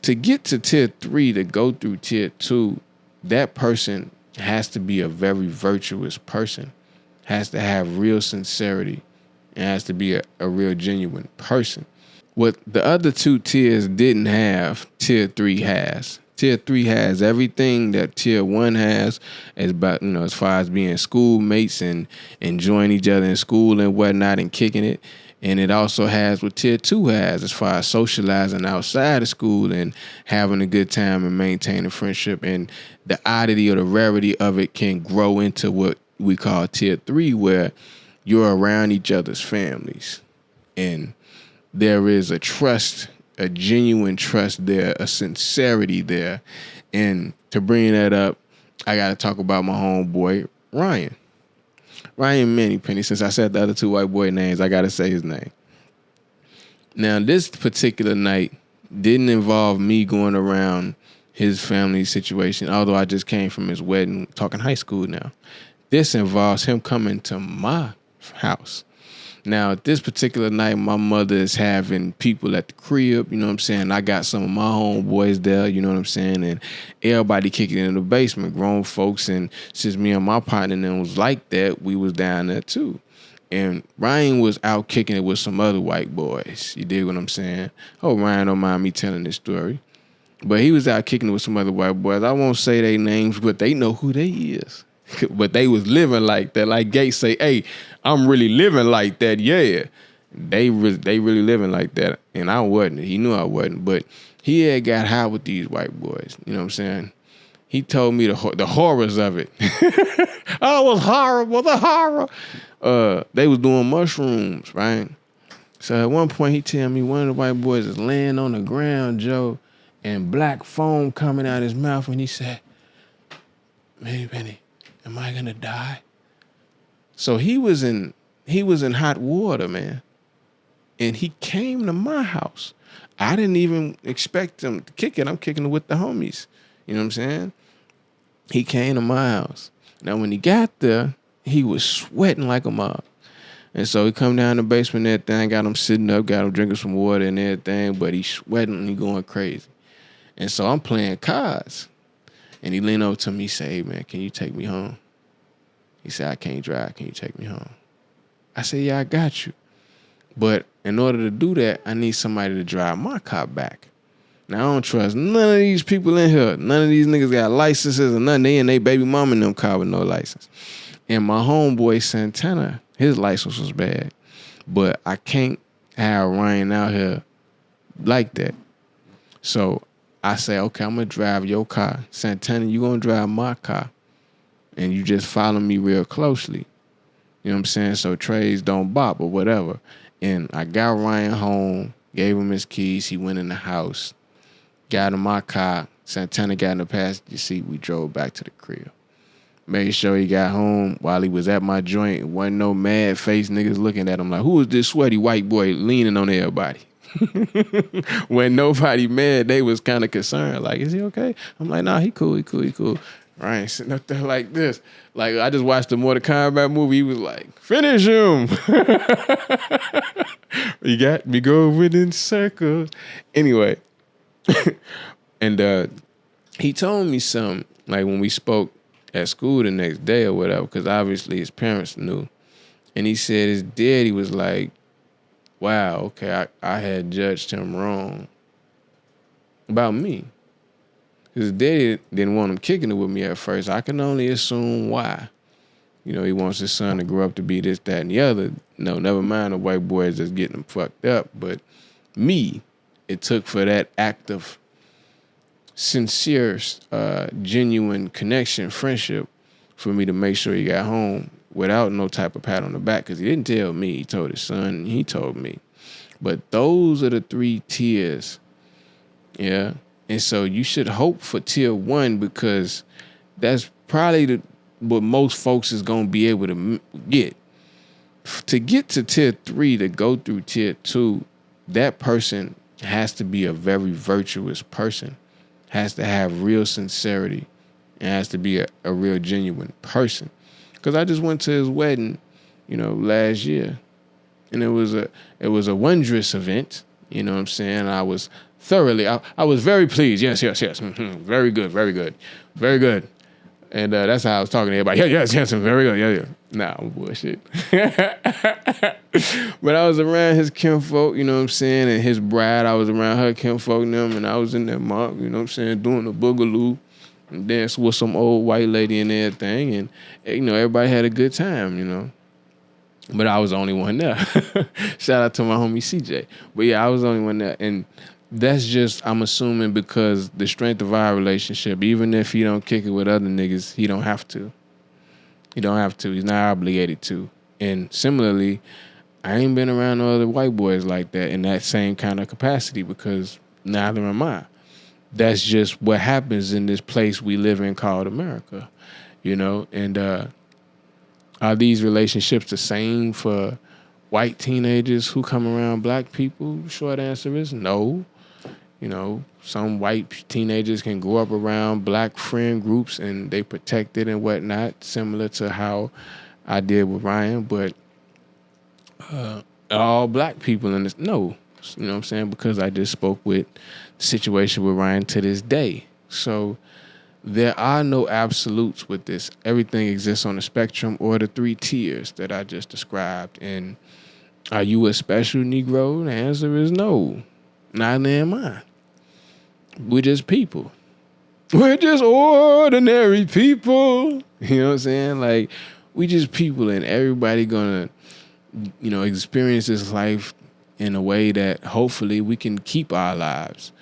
To get to tier 3, to go through tier 2, that person has to be a very virtuous person, has to have real sincerity, and has to be a real genuine person. What the other two tiers didn't have, tier 3 has. Tier 3 has everything that tier 1 has, as about, as far as being schoolmates and enjoying each other in school and whatnot and kicking it. And it also has what tier 2 has, as far as socializing outside of school and having a good time and maintaining friendship. And the oddity or the rarity of it can grow into what we call tier 3, where you're around each other's families. And there is a trust, a genuine trust there, a sincerity there. And to bring that up, I got to talk about my homeboy, Ryan. Ryan Penny. Since I said the other two white boy names, I got to say his name. Now, this particular night didn't involve me going around his family situation, although I just came from his wedding, talking high school now. This involves him coming to my house. Now, this particular night, my mother is having people at the crib, you know what I'm saying? I got some of my homeboys there, you know what I'm saying? And everybody kicking in the basement, grown folks. And since me and my partner then was like that, we was down there too. And Ryan was out kicking it with some other white boys. You dig what I'm saying? Oh, Ryan don't mind me telling this story. But he was out kicking it with some other white boys. I won't say their names, but they know who they is. But they was living like that. Like Gates say, hey, I'm really living like that. Yeah, they really living like that. And I wasn't. He knew I wasn't. But he had got high with these white boys. You know what I'm saying? He told me the horrors of it. Oh, it was horrible. The horror. They was doing mushrooms, right? So at one point he tell me one of the white boys is laying on the ground, Joe, and black foam coming out his mouth. And he said, Penny, am I gonna die? So he was in hot water, man. And he came to my house. I didn't even expect him to kick it. I'm kicking it with the homies. You know what I'm saying? He came to my house. Now when he got there, he was sweating like a mob. And so he come down the basement and everything, got him sitting up, got him drinking some water and everything, but he's sweating and he going crazy. And so I'm playing cards. And he leaned over to me, he said, hey man, can you take me home? He said, I can't drive. Can you take me home? I said, yeah, I got you. But in order to do that, I need somebody to drive my car back. Now, I don't trust none of these people in here. None of these niggas got licenses or nothing. They and they baby mama in them car with no license. And my homeboy Santana, his license was bad. But I can't have Ryan out here like that. So I say, okay, I'm going to drive your car. Santana, you going to drive my car. And you just follow me real closely. You know what I'm saying? So trays don't bop or whatever. And I got Ryan home, gave him his keys. He went in the house, got in my car. Santana got in the passenger seat. We drove back to the crib. Made sure he got home while he was at my joint. Wasn't no mad face niggas looking at him like, who is this sweaty white boy leaning on everybody? When nobody mad, they was kind of concerned. Like, is he okay? I'm like, nah, he cool. Ryan sitting up there like this. Like, I just watched the Mortal Kombat movie. He was like, finish him. You got me going in circles. Anyway. And he told me something, like when we spoke at school the next day or whatever, because obviously his parents knew. And he said his daddy was like, wow, okay, I had judged him wrong about me. His daddy didn't want him kicking it with me at first. I can only assume why. You know, he wants his son to grow up to be this, that, and the other. No, never mind the white boys that's getting him fucked up. But me, it took for that act of sincere, genuine connection, friendship, for me to make sure he got home without no type of pat on the back, because he didn't tell me. He told his son, and he told me. But those are the 3 tiers, yeah? And so you should hope for tier 1, because that's probably what most folks is going to be able to get. To get to tier 3, to go through tier 2, that person has to be a very virtuous person, has to have real sincerity, and has to be a real genuine person. Because I just went to his wedding, last year. And it was a wondrous event. You know what I'm saying? I was thoroughly. I was very pleased. Yes, yes, yes. Mm-hmm. Very good, very good, very good. And that's how I was talking to everybody. Yeah, yes, yes, very good. Yeah, yeah. Nah, I'm bullshit. But I was around his kinfolk, you know what I'm saying, and his bride. I was around her kinfolk and them, and I was in that monk, you know what I'm saying, doing the boogaloo and dance with some old white lady and everything. And, you know, everybody had a good time, you know. But I was the only one there. Shout out to my homie CJ. But yeah, I was the only one there. And that's just, I'm assuming, because the strength of our relationship, even if he don't kick it with other niggas, he don't have to. He don't have to. He's not obligated to. And similarly, I ain't been around no other white boys like that in that same kind of capacity, because neither am I. That's just what happens in this place we live in called America, you know? And are these relationships the same for white teenagers who come around black people? Short answer is no. You know, some white teenagers can grow up around black friend groups and they protect it and whatnot, similar to how I did with Ryan. But all black people in this, no. You know what I'm saying? Because I just spoke with the situation with Ryan to this day. So there are no absolutes with this. Everything exists on the spectrum or the 3 tiers that I just described. And are you a special Negro? The answer is no. Neither am I. We're just people. We're just ordinary people. You know what I'm saying? Like, we just people, and everybody gonna, you know, experience this life in a way that hopefully we can keep our lives.